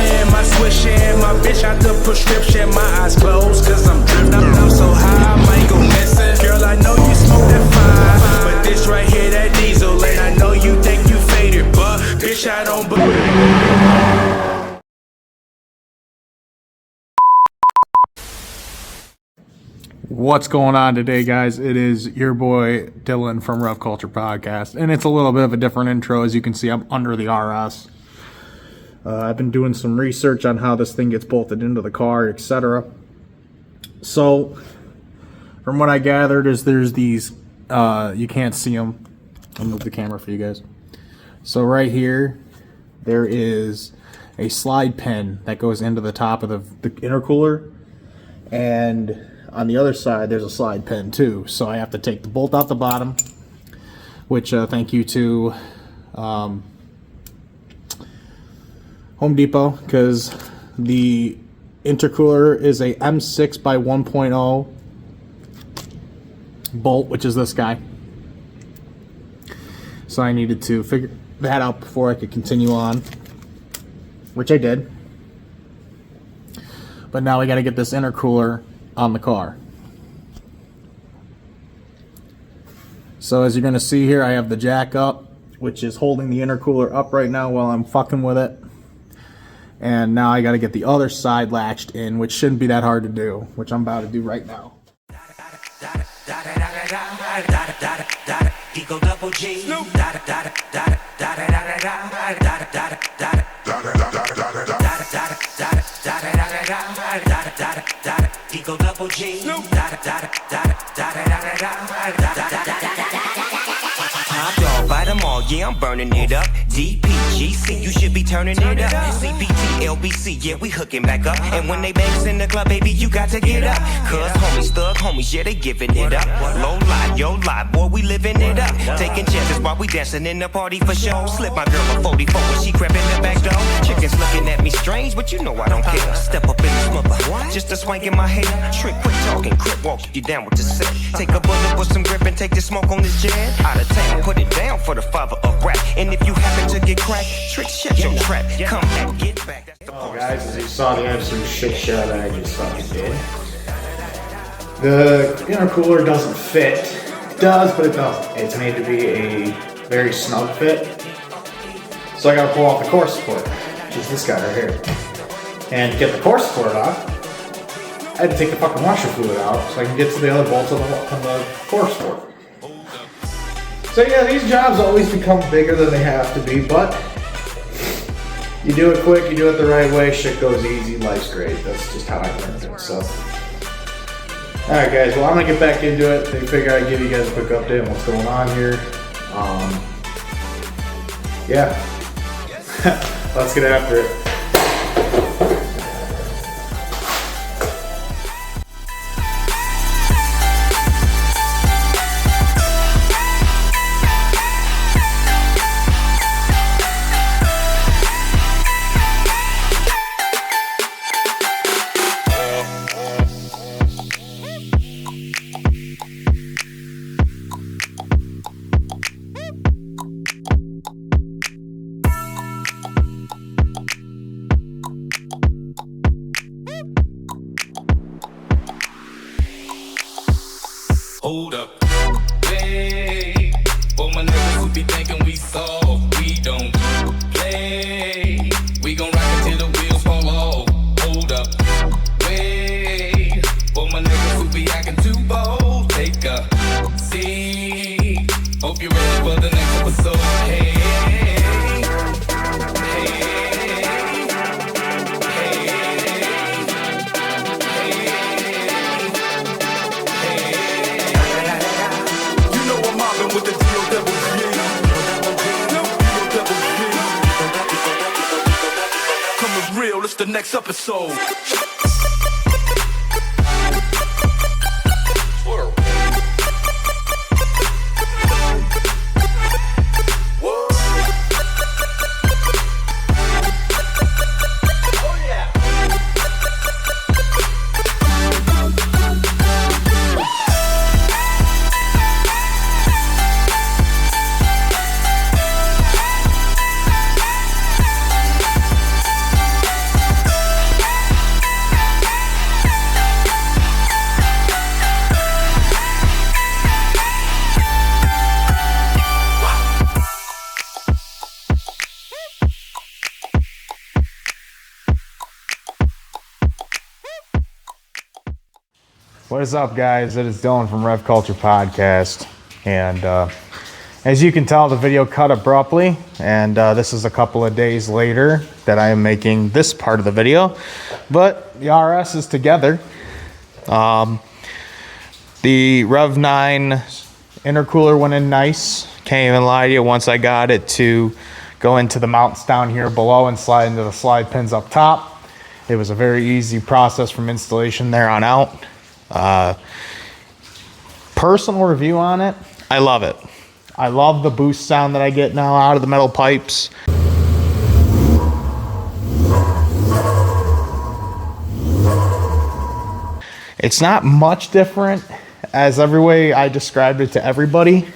playing my swisher and my bitch out the prescription. My eyes closed cause I'm drifting. I'm so high, I might go missing. Girl, I know you smoke that fire, but this right here, that diesel. And I know you think you faded, but bitch, I don't believe. What's going on today, guys? It is your boy Dylan from REVCulture podcast, and it's a little bit of a different intro. As you can see, I'm under the RS. I've been doing some research on how this thing gets bolted into the car, etc. So, from what I gathered, is there's these, you can't see them. I'll move the camera for you guys. So right here, there is a slide pin that goes into the top of the intercooler, and on the other side, there's a slide pin too. So I have to take the bolt out the bottom, which thank you to Home Depot, because the intercooler is a M6 by 1.0 bolt, which is this guy. So I needed to figure that out before I could continue on, which I did. But now we got to get this intercooler on the car. So as you're going to see here, I have the jack up, which is holding the intercooler up right now while I'm fucking with it. And now I got to get the other side latched in, which shouldn't be that hard to do, which I'm about to do right now. Top dog, bite them all, yeah, I'm burning it up. DPGC, you should be turning it up. CPT, LBC, yeah, we hooking back up. And when they bangs in the club, baby, you got to get up. Cause homies, thug homies, yeah, they giving it up. Low lie, yo lie, boy, we living it up. Taking chances while we dancing in the party for show. Slip my girl a 44 when she crept in the back door. Chickens looking at me strange, but you know I don't care. Step up in the smother, just a swank in my hair. Trick, quit talking, crip walk, you down with the set. Take a bullet with some grip and take the smoke on this jet. Out of town, put it down for the father of rap. And if you happen to get cracked, trick, shut your trap. Come back, get back. That's the Oh, guys, as you saw, the absolute shit show that I just fucking did. The intercooler doesn't fit. It does, but it doesn't. It's made to be a very snug fit. So I gotta pull off the core support, which is this guy right here. And to get the core support off, I had to take the fucking washer fluid out so I can get to the other bolts on the core support. So yeah, these jobs always become bigger than they have to be, but you do it quick, you do it the right way, shit goes easy, life's great. That's just how I learned it, so. Alright guys, well I'm gonna get back into it. I figure I'd give you guys a quick update on what's going on here. Yeah. Let's get after it. Hold up, hey, for my niggas who be thinking we soft, we don't play. We gon' rock it till the wheels fall off. Hold up, wait, for my niggas who be acting too bold, take a seat. Hope you're ready for the next episode. Hey, with the D-O-double-G. Coming real, it's the next episode. What is up, guys? It is Dylan from REVCulture Podcast, and as you can tell, the video cut abruptly, and this is a couple of days later that I am making this part of the video, but the RS is together. The Rev 9 intercooler went in nice. Can't even lie to you, once I got it to go into the mounts down here below and slide into the slide pins up top, it was a very easy process from installation there on out. Personal review on it, I love it. I love the boost sound that I get now out of the metal pipes. It's not much different as every way I described it to everybody.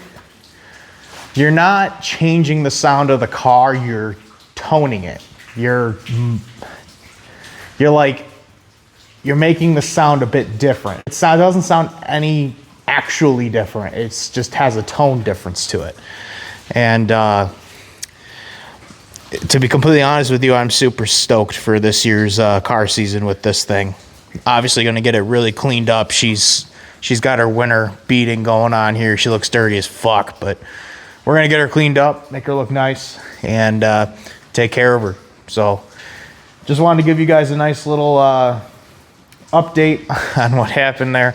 You're not changing the sound of the car, you're toning it. You're making the sound a bit different. It doesn't sound any actually different. It just has a tone difference to it. And to be completely honest with you, I'm super stoked for this year's car season with this thing. Obviously going to get it really cleaned up. She's got her winter beating going on here. She looks dirty as fuck, but we're going to get her cleaned up, make her look nice, and take care of her. So just wanted to give you guys a nice little update on what happened there.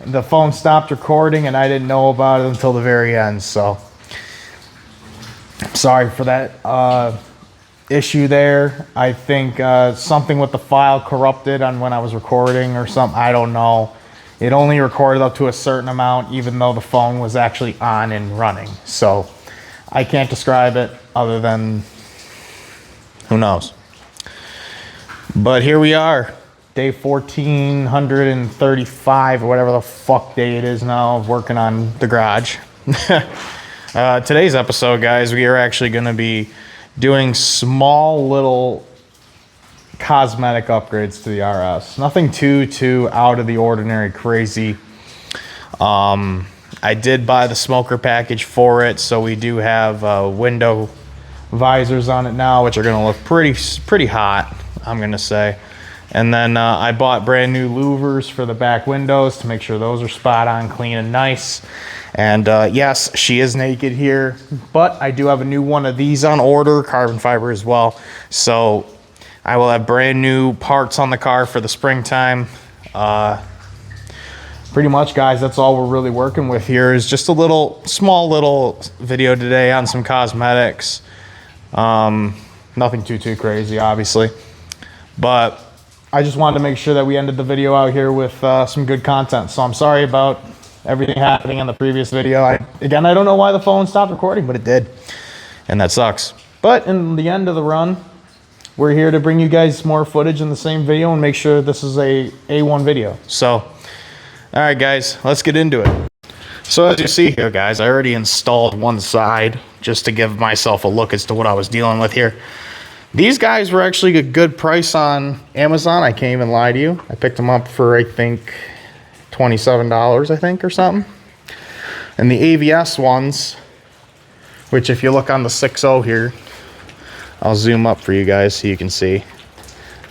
The phone stopped recording and I didn't know about it until the very end, so sorry for that issue there. I think something with the file corrupted on when I was recording or something. I don't know. It only recorded up to a certain amount even though the phone was actually on and running, so I can't describe it other than who knows. But here we are, day 1435 or whatever the fuck day it is now of working on the garage. Today's episode, guys, we are actually going to be doing small little cosmetic upgrades to the RS. Nothing too out of the ordinary crazy. I did buy the smoker package for it, so we do have window visors on it now, which are going to look pretty hot, I'm going to say. And then I bought brand new louvers for the back windows to make sure those are spot on, clean and nice. And yes, she is naked here, but I do have a new one of these on order, carbon fiber as well. So I will have brand new parts on the car for the springtime. Pretty much, guys, that's all we're really working with here is just a small little video today on some cosmetics. Nothing too crazy, obviously, but I just wanted to make sure that we ended the video out here with some good content. So I'm sorry about everything happening in the previous video. I don't know why the phone stopped recording, but it did, and that sucks. But in the end of the run, we're here to bring you guys more footage in the same video and make sure this is a A1 video. So all right, guys, let's get into it. So as you see here, guys, I already installed one side just to give myself a look as to what I was dealing with here. These guys were actually a good price on Amazon. I can't even lie to you. I picked them up for, I think, $27, I think, or something. And the AVS ones, which if you look on the 6.0 here, I'll zoom up for you guys so you can see.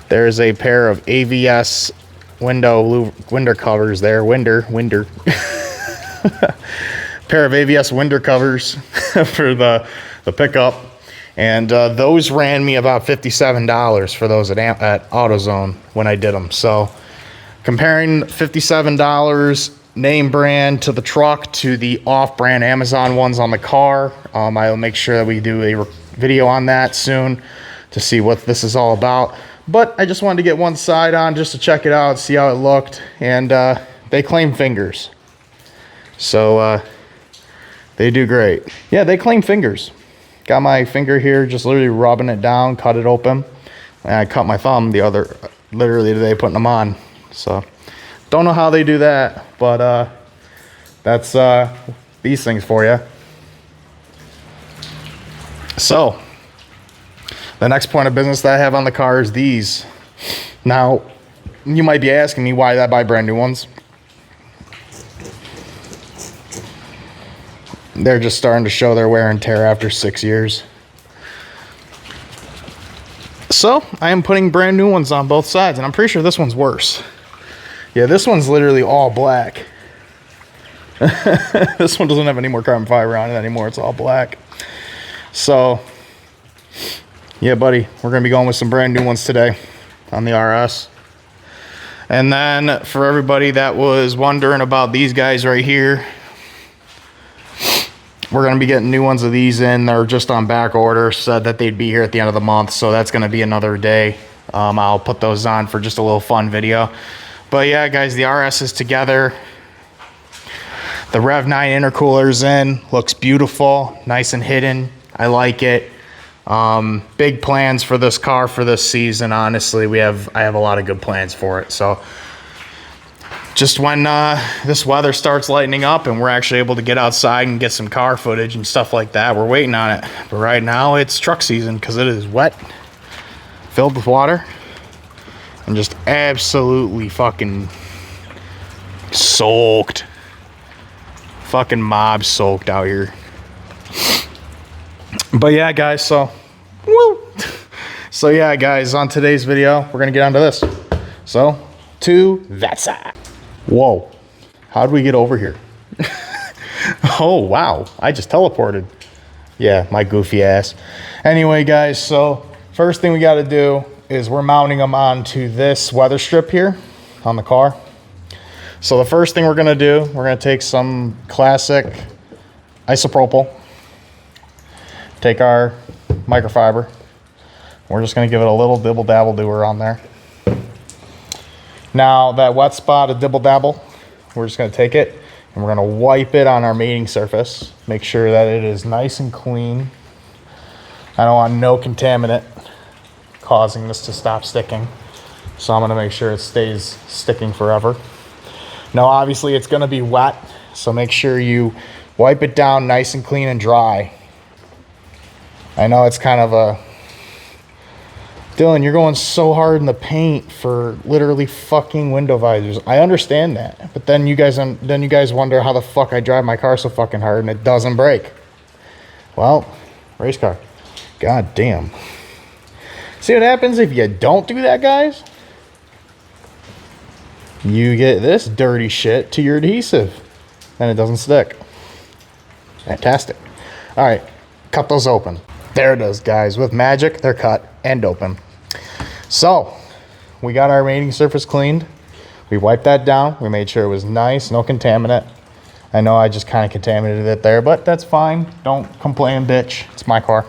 There's a pair of AVS window covers there, winder pair of AVS window covers for the pickup, and those ran me about $57 for those at AutoZone when I did them. So comparing $57 name brand to the truck to the off-brand Amazon ones on the car, I'll make sure that we do a video on that soon to see what this is all about. But I just wanted to get one side on just to check it out, see how it looked. And they claim fingers. So they do great. Yeah, they claim fingers. Got my finger here, just literally rubbing it down, cut it open. And I cut my thumb literally today putting them on. So don't know how they do that, but that's these things for you. So the next point of business that I have on the car is these. Now, you might be asking me why did I buy brand new ones? They're just starting to show their wear and tear after 6 years. So I am putting brand new ones on both sides, and I'm pretty sure this one's worse. Yeah, this one's literally all black. This one doesn't have any more carbon fiber on it anymore. It's all black. So, yeah, buddy, we're going to be going with some brand new ones today on the RS. And then for everybody that was wondering about these guys right here, we're going to be getting new ones of these in. They're just on back order. Said that they'd be here at the end of the month, so that's going to be another day. I'll put those on for just a little fun video. But yeah, guys, the RS is together. The Rev 9 intercooler's in. Looks beautiful, nice and hidden. I like it. Big plans for this car for this season. Honestly, I have a lot of good plans for it. So just when this weather starts lightening up and we're actually able to get outside and get some car footage and stuff like that, we're waiting on it. But right now it's truck season because it is wet, filled with water, and just absolutely fucking soaked. Fucking mob soaked out here. But yeah, guys, so yeah, guys, on today's video, we're gonna get onto this. So, to that side. Whoa, how'd we get over here? Oh, wow, I just teleported. Yeah, my goofy ass. Anyway, guys, so first thing we gotta do is we're mounting them onto this weather strip here on the car. So the first thing we're gonna do, we're gonna take some classic isopropyl, take our microfiber, we're just gonna give it a little dibble dabble doer on there. Now that wet spot of dibble dabble, we're just gonna take it and we're gonna wipe it on our mating surface. Make sure that it is nice and clean. I don't want no contaminant causing this to stop sticking. So I'm gonna make sure it stays sticking forever. Now obviously it's gonna be wet, so make sure you wipe it down nice and clean and dry. I know it's kind of a, Dylan, you're going so hard in the paint for literally fucking window visors. I understand that, but then you guys wonder how the fuck I drive my car so fucking hard and it doesn't break. Well, race car. God damn. See what happens if you don't do that, guys? You get this dirty shit to your adhesive and it doesn't stick. Fantastic. All right, cut those open. There it is, guys. With magic, they're cut and open. So we got our mating surface cleaned. We wiped that down. We made sure it was nice, no contaminant. I know I just kind of contaminated it there, but that's fine. Don't complain, bitch. It's my car.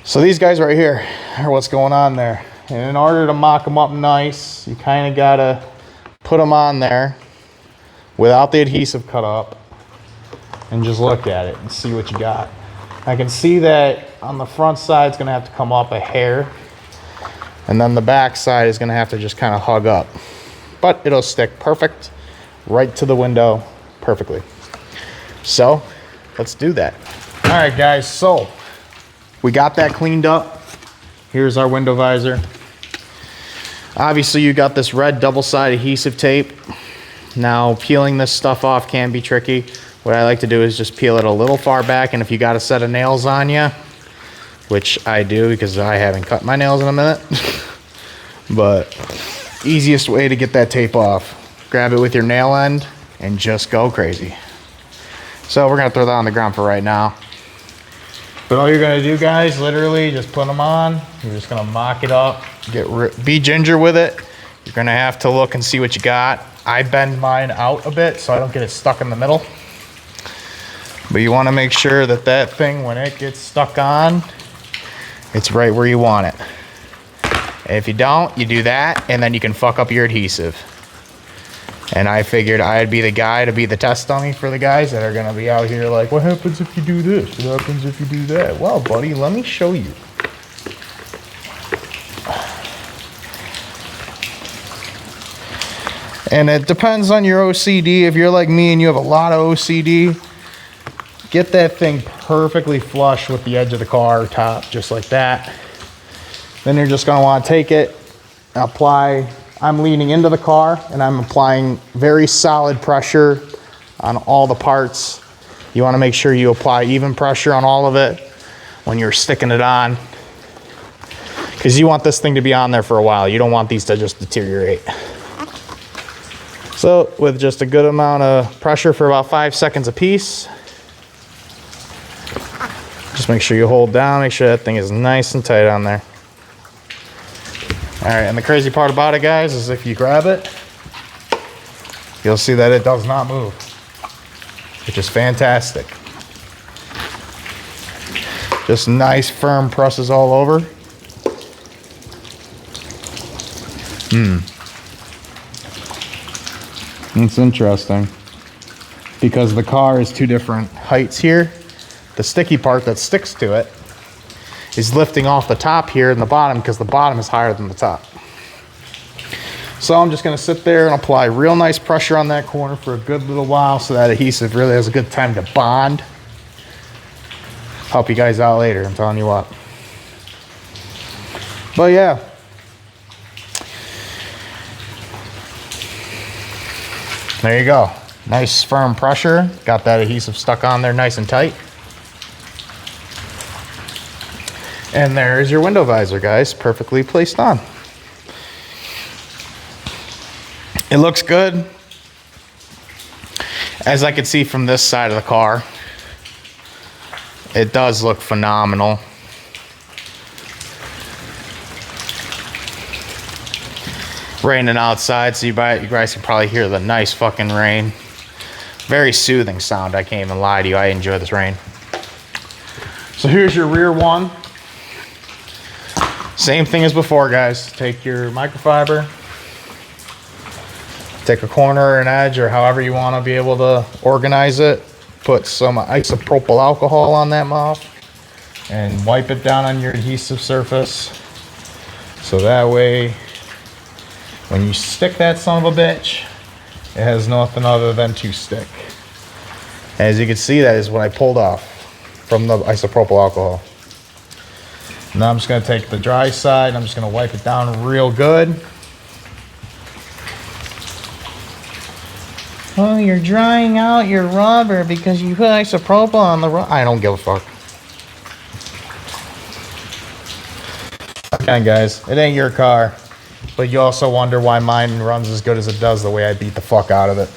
So these guys right here are what's going on there. And in order to mock them up nice, you kind of got to put them on there without the adhesive cut up and just look at it and see what you got. I can see that on the front side it's going to have to come up a hair, and then the back side is going to have to just kind of hug up. But it'll stick perfect right to the window perfectly. So let's do that. All right, guys, so we got that cleaned up. Here's our window visor. Obviously you got this red double-sided adhesive tape. Now peeling this stuff off can be tricky. What I like to do is just peel it a little far back, and if you got a set of nails on you, which I do because I haven't cut my nails in a minute, but easiest way to get that tape off, grab it with your nail end and just go crazy. So we're gonna throw that on the ground for right now. But all you're gonna do, guys, literally just put them on. You're just gonna mock it up, be ginger with it. You're gonna have to look and see what you got. I bend mine out a bit so I don't get it stuck in the middle. But you wanna make sure that that thing, when it gets stuck on, it's right where you want it. If you don't, you do that, and then you can fuck up your adhesive. And I figured I'd be the guy to be the test dummy for the guys that are gonna be out here like, what happens if you do this? What happens if you do that? Well, buddy, let me show you. And it depends on your OCD. If you're like me and you have a lot of OCD, get that thing perfectly flush with the edge of the car top, just like that. Then you're just gonna wanna take it, apply. I'm leaning into the car and I'm applying very solid pressure on all the parts. You wanna make sure you apply even pressure on all of it when you're sticking it on, because you want this thing to be on there for a while. You don't want these to just deteriorate. So with just a good amount of pressure for about 5 seconds a piece, just make sure you hold down, make sure that thing is nice and tight on there. All right, and the crazy part about it, guys, is if you grab it, you'll see that it does not move, which is fantastic. Just nice firm presses all over. It's interesting because the car is two different heights here. The sticky part that sticks to it is lifting off the top here and the bottom because the bottom is higher than the top. So I'm just going to sit there and apply real nice pressure on that corner for a good little while so that adhesive really has a good time to bond. Help you guys out later, I'm telling you what. But yeah. There you go. Nice firm pressure. Got that adhesive stuck on there nice and tight. And there's your window visor, guys, perfectly placed on. It looks good. As I can see from this side of the car, it does look phenomenal. Raining outside, so you guys can probably hear the nice fucking rain. Very soothing sound, I can't even lie to you. I enjoy this rain. So here's your rear one. Same thing as before, guys. Take your microfiber, take a corner or an edge or however you want to be able to organize it. Put some isopropyl alcohol on that mouth and wipe it down on your adhesive surface. So that way, when you stick that son of a bitch, it has nothing other than to stick. As you can see, that is what I pulled off from the isopropyl alcohol. Now I'm just going to take the dry side, I'm just going to wipe it down real good. Oh, you're drying out your rubber because you put isopropyl on the rubber. I don't give a fuck. Okay, guys, it ain't your car. But you also wonder why mine runs as good as it does the way I beat the fuck out of it.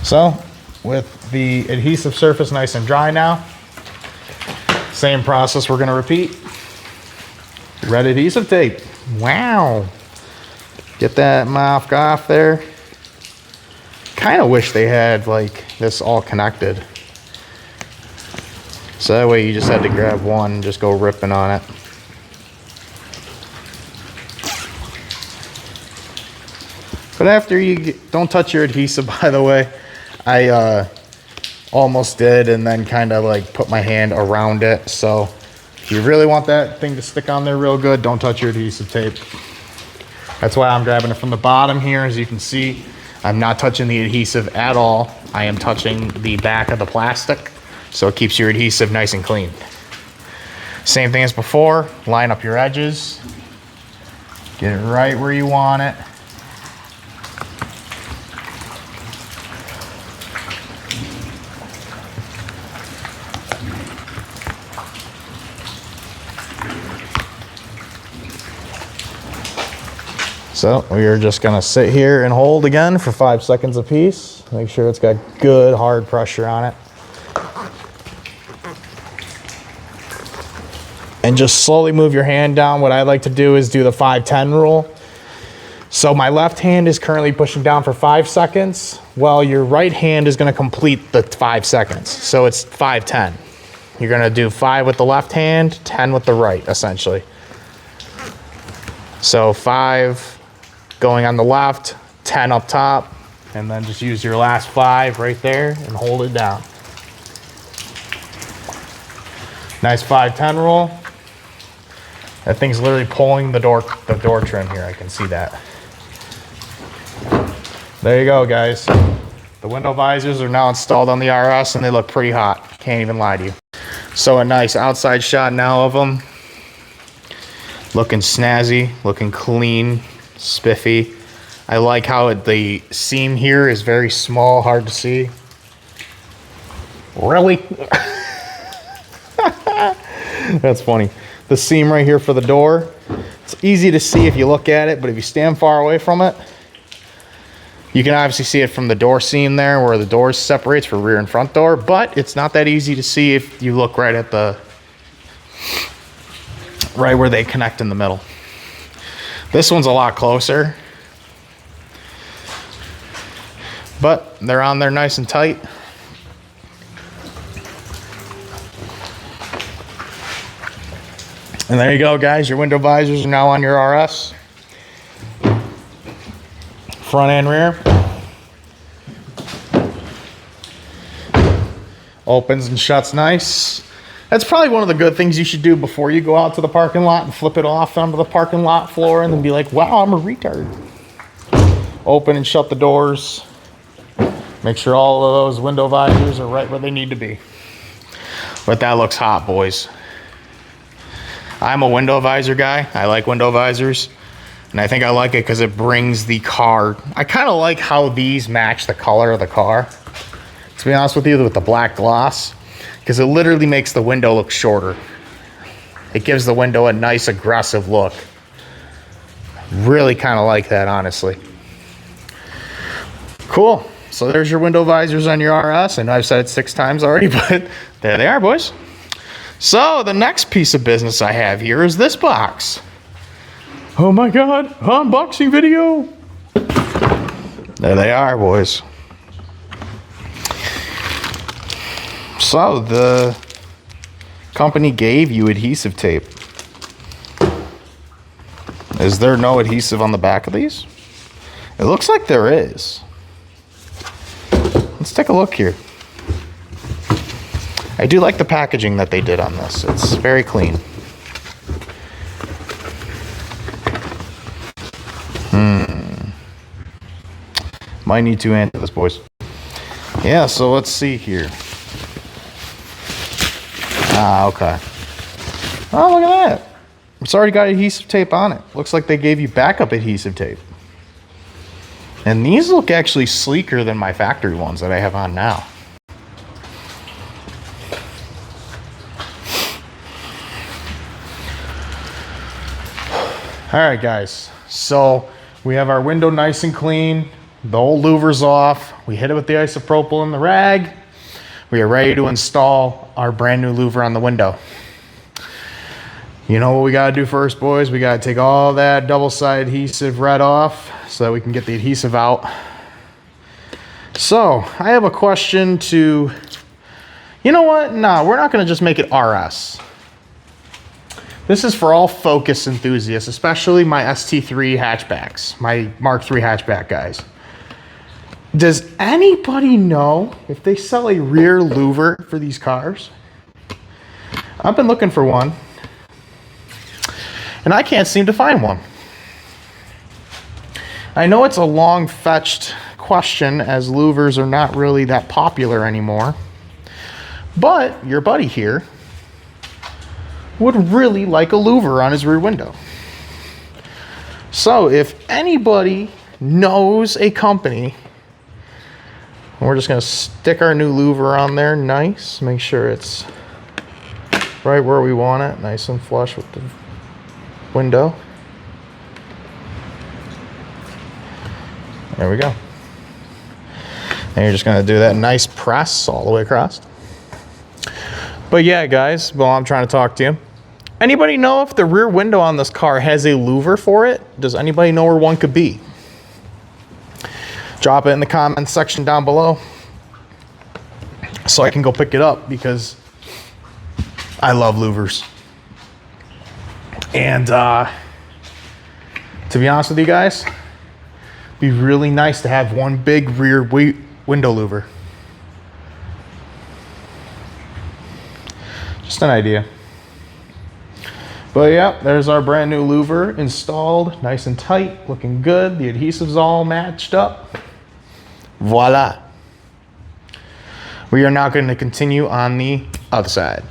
So, with the adhesive surface nice and dry now, same process we're going to repeat. Red adhesive tape. Wow. Get that mouth off there. Kind of wish they had like this all connected. So that way you just had to grab one and just go ripping on it. But after you don't touch your adhesive, by the way, I almost did and then kind of like put my hand around it. So if you really want that thing to stick on there real good, don't touch your adhesive tape. That's why I'm grabbing it from the bottom here. As you can see, I'm not touching the adhesive at all. I am touching the back of the plastic. So it keeps your adhesive nice and clean. Same thing as before, line up your edges. Get it right where you want it. So we are just gonna sit here and hold again for 5 seconds a piece. Make sure it's got good hard pressure on it. And just slowly move your hand down. What I like to do is do the 5-10 rule. So my left hand is currently pushing down for 5 seconds, while your right hand is gonna complete the 5 seconds. So it's 5-10. You're gonna do 5 with the left hand, 10 with the right, essentially. So 5 going on the left, 10 up top, and then just use your last 5 right there and hold it down. Nice 5-10 rule. That thing's literally pulling the door trim here. I can see that. There you go, guys. The window visors are now installed on the RS and they look pretty hot. Can't even lie to you. So a nice outside shot now of them. Looking snazzy, looking clean, spiffy. I like how the seam here is very small, hard to see. Really? That's funny. The seam right here for the door, it's easy to see if you look at it, but if you stand far away from it, you can obviously see it from the door seam there where the door separates for rear and front door, but it's not that easy to see if you look right at the, right where they connect in the middle. This one's a lot closer, but they're on there nice and tight. And there you go, guys. Your window visors are now on your RS. Front and rear. Opens and shuts nice. That's probably one of the good things you should do before you go out to the parking lot and flip it off onto the parking lot floor and then be like, wow, I'm a retard. Open and shut the doors. Make sure all of those window visors are right where they need to be. But that looks hot, boys. I'm a window visor guy. I like window visors. And I think I like it because it brings the car. I kind of like how these match the color of the car. To be honest with you, with the black gloss. Because it literally makes the window look shorter. It gives the window a nice aggressive look. Really kind of like that, honestly. Cool. So there's your window visors on your RS. I know I've said it 6 times already, but there they are, boys. So the next piece of business I have here is this box. Oh my God, unboxing video. There they are, boys. So the company gave you adhesive tape. Is there no adhesive on the back of these? It looks like there is. Let's take a look here. I do like the packaging that they did on this. It's very clean. Might need to answer this, boys. Yeah, so let's see here. Ah, okay. Oh, look at that. It's already got adhesive tape on it. Looks like they gave you backup adhesive tape. And these look actually sleeker than my factory ones that I have on now. All right, guys. So we have our window nice and clean. The old louver's off. We hit it with the isopropyl and the rag. We are ready to install our brand new louver on the window. You know what we gotta do first, boys? We gotta take all that double-sided adhesive red off so that we can get the adhesive out. So I have a question to, you know what? No, we're not gonna just make it RS. This is for all Focus enthusiasts, especially my ST3 hatchbacks, my Mark III hatchback guys. Does anybody know if they sell a rear louver for these cars? I've been looking for one, and I can't seem to find one. I know it's a long-fetched question, as louvers are not really that popular anymore, but your buddy here would really like a louver on his rear window. So if anybody knows a company, we're just gonna stick our new louver on there nice, make sure it's right where we want it, nice and flush with the window. There we go. And you're just gonna do that nice press all the way across. But yeah, guys, well, I'm trying to talk to you. Anybody know if the rear window on this car has a louver for it? Does anybody know where one could be? Drop it in the comments section down below so I can go pick it up, because I love louvers. And to be honest with you guys, it'd be really nice to have one big rear window louver. Just an idea. But yeah, there's our brand new louver installed, nice and tight, looking good. The adhesive's all matched up. Voila. We are now going to continue on the other side.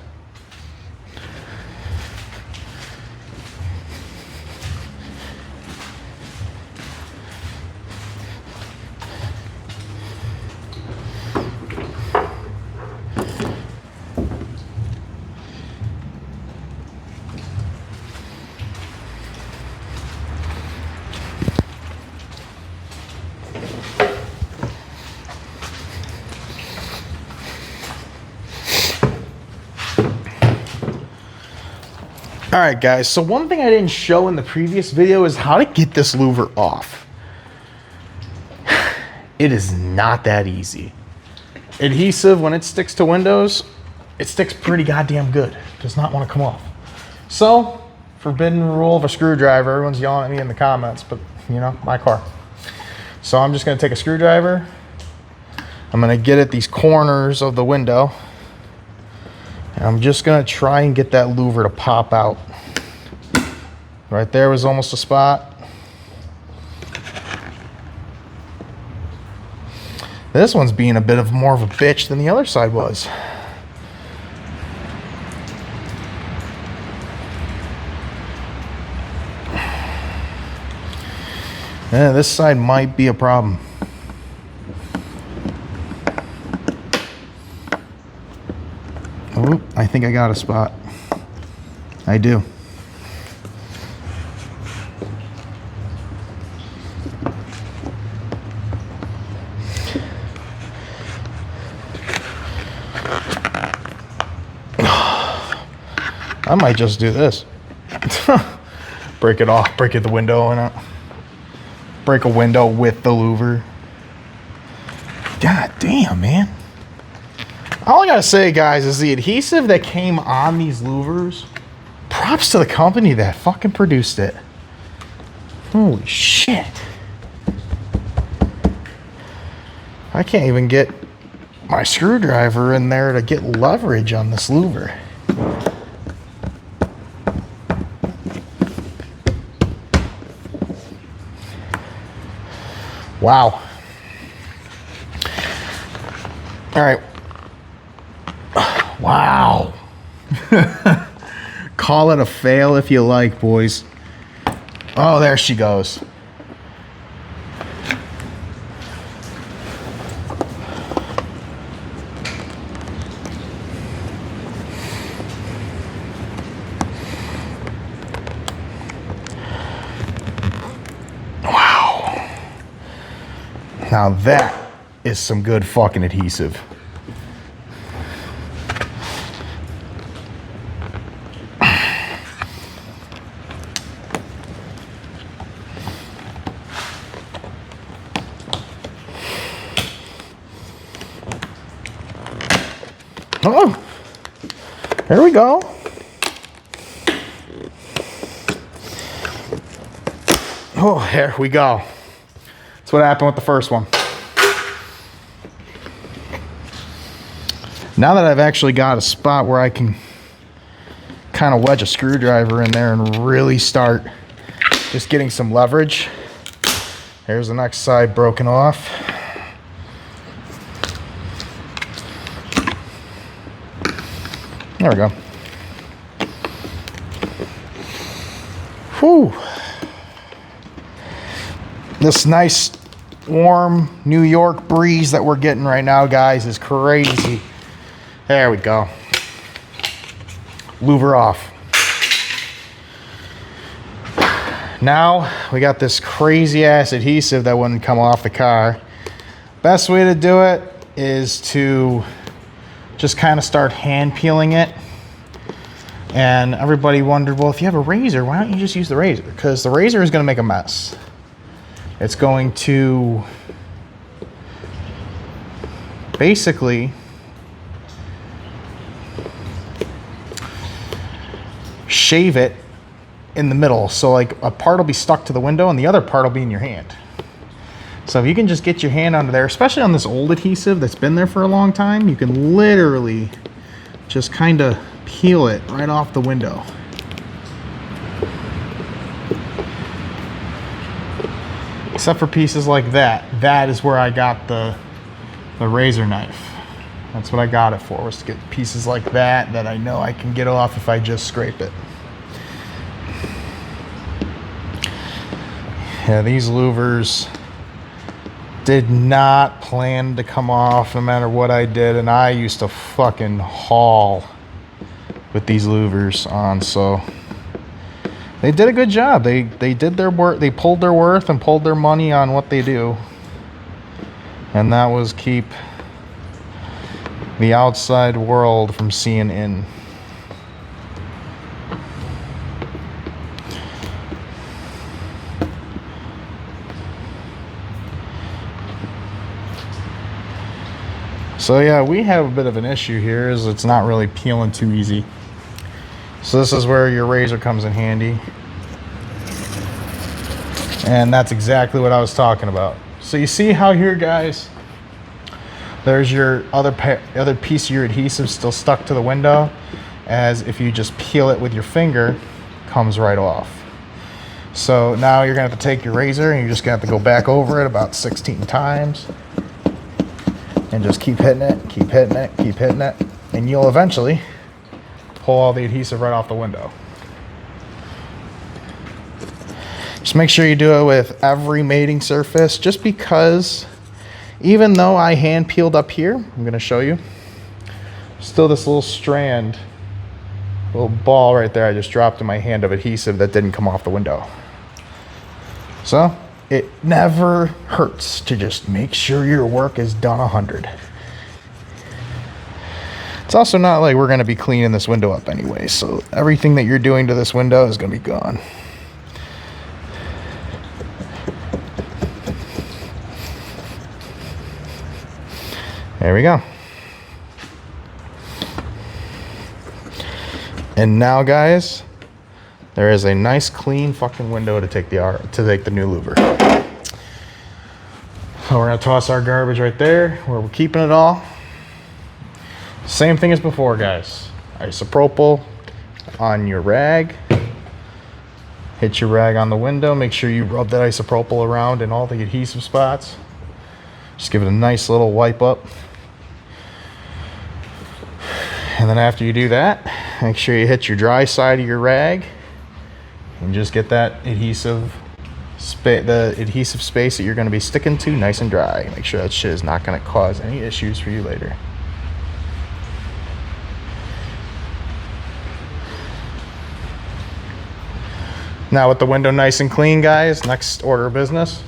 All right, guys. So one thing I didn't show in the previous video is how to get this louver off. It is not that easy. Adhesive, when it sticks to windows, it sticks pretty goddamn good. It does not want to come off. So, forbidden rule of a screwdriver. Everyone's yelling at me in the comments, but you know, my car. So I'm just going to take a screwdriver. I'm going to get at these corners of the window. And I'm just going to try and get that louver to pop out. Right there was almost a spot. This one's being a bit of more of a bitch than the other side was. Yeah, this side might be a problem. Oh, I think I got a spot. I do. I might just do this. Break it off, break it the window and break a window with the louver. God damn, man. All I gotta say, guys, is the adhesive that came on these louvers, props to the company that fucking produced it. Holy shit. I can't even get my screwdriver in there to get leverage on this louver. Wow. All right. Wow. Call it a fail if you like, boys. Oh, there she goes. Now that is some good fucking adhesive. Oh, there we go. Oh, there we go. That's what happened with the first one. Now that I've actually got a spot where I can kind of wedge a screwdriver in there and really start just getting some leverage. There's the next side broken off. There we go. Whew. This nice warm New York breeze that we're getting right now, guys, is crazy. There we go. Louver off. Now we got this crazy ass adhesive that wouldn't come off the car. Best way to do it is to just kind of start hand peeling it. And everybody wondered, well, if you have a razor, why don't you just use the razor? Because the razor is going to make a mess. It's going to basically shave it in the middle. So like a part will be stuck to the window and the other part will be in your hand. So if you can just get your hand under there, especially on this old adhesive that's been there for a long time, you can literally just kind of peel it right off the window. Except for pieces like that. That is where I got the razor knife. That's what I got it for, was to get pieces like that I know I can get off if I just scrape it. Yeah, these louvers did not plan to come off no matter what I did, and I used to fucking haul with these louvers on, so they did a good job. They did their work. They pulled their worth and pulled their money on what they do. And that was keep the outside world from seeing in. So yeah, we have a bit of an issue here, is it's not really peeling too easy. So this is where your razor comes in handy. And that's exactly what I was talking about. So you see how here, guys, there's your other piece of your adhesive still stuck to the window, as if you just peel it with your finger, comes right off. So now you're gonna have to take your razor and you're just gonna have to go back over it about 16 times and just keep hitting it, keep hitting it, keep hitting it, and you'll eventually pull all the adhesive right off the window. Just make sure you do it with every mating surface, just because even though I hand peeled up here, I'm going to show you, still this little strand, little ball right there I just dropped in my hand of adhesive that didn't come off the window. So it never hurts to just make sure your work is done 100. It's also not like we're going to be cleaning this window up anyway, so everything that you're doing to this window is going to be gone. There we go. And now, guys, there is a nice clean fucking window to take the new louver. So we're gonna toss our garbage right there where we're keeping it all. Same thing as before, guys. Isopropyl on your rag. Hit your rag on the window. Make sure you rub that isopropyl around in all the adhesive spots. Just give it a nice little wipe up. And then after you do that, make sure you hit your dry side of your rag and just get that adhesive the adhesive space that you're going to be sticking to nice and dry. Make sure that shit is not going to cause any issues for you later. Now with the window nice and clean, guys, next order of business,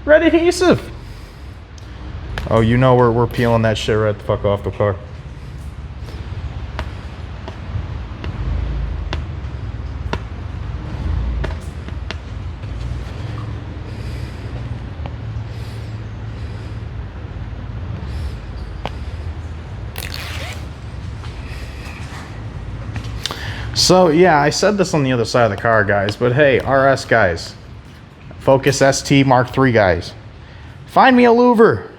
red adhesive. Oh, you know we're peeling that shit right the fuck off the car. So yeah, I said this on the other side of the car, guys, but hey, RS guys, Focus ST Mark III guys, find me a louver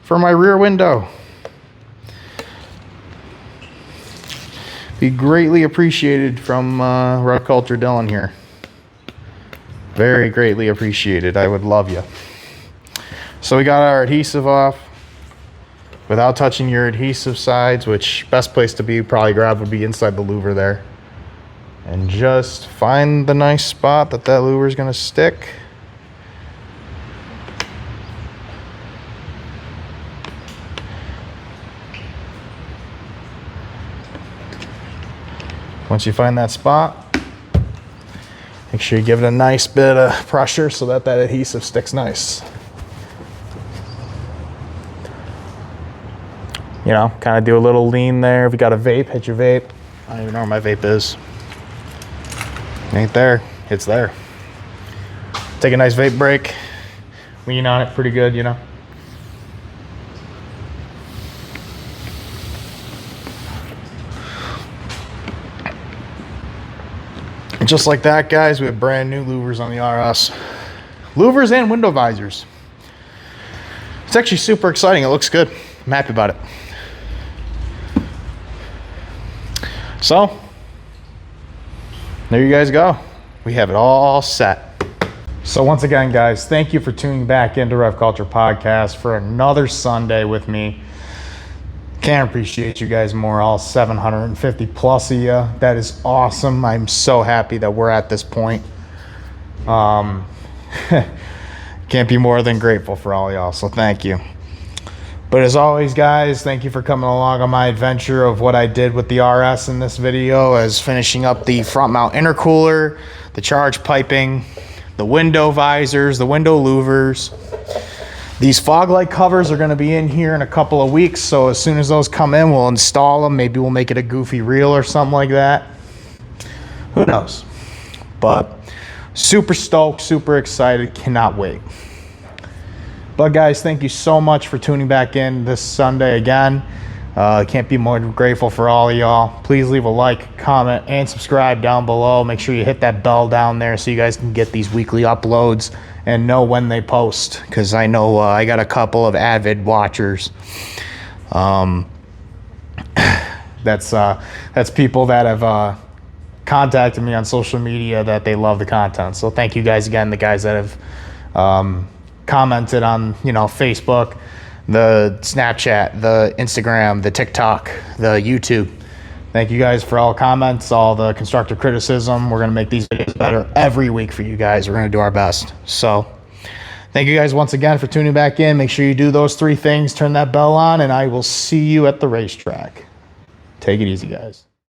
for my rear window. Be greatly appreciated from REVCulture Dylan here. Very greatly appreciated. I would love you. So we got our adhesive off without touching your adhesive sides, which best place to be probably grab would be inside the louver there. And just find the nice spot that louver is going to stick. Once you find that spot, make sure you give it a nice bit of pressure so that adhesive sticks nice. You know, kind of do a little lean there. If you got a vape, hit your vape. I don't even know where my vape is. Ain't there, it's there. Take a nice vape break. Lean on it pretty good, you know. And just like that, guys, we have brand new louvers on the RS. Louvers and window visors. It's actually super exciting. It looks good. I'm happy about it. So, there you guys go. We have it all set. So once again, guys, thank you for tuning back into REVCulture Podcast for another Sunday with me. Can't appreciate you guys more, all 750 plus of you. That is awesome. I'm so happy that we're at this point. Can't be more than grateful for all y'all, so thank you. But as always, guys, thank you for coming along on my adventure of what I did with the RS in this video, as finishing up the front mount intercooler, the charge piping, the window visors, the window louvers. These fog light covers are going to be in here in a couple of weeks, so as soon as those come in, we'll install them. Maybe we'll make it a goofy reel or something like that. Who knows? But super stoked, super excited, cannot wait. But guys, thank you so much for tuning back in this Sunday again. Can't be more grateful for all of y'all. Please leave a like, comment, and subscribe down below. Make sure you hit that bell down there so you guys can get these weekly uploads and know when they post, because I know I got a couple of avid watchers. That's people that have contacted me on social media that they love the content. So thank you guys again, the guys that have commented on, Facebook, the Snapchat, the Instagram, the TikTok, the YouTube. Thank you guys for all comments, all the constructive criticism. We're going to make these videos better every week for you guys. We're going to do our best. So thank you guys once again for tuning back in. Make sure you do those 3 things, turn that bell on, and I will see you at the racetrack. Take it easy, guys.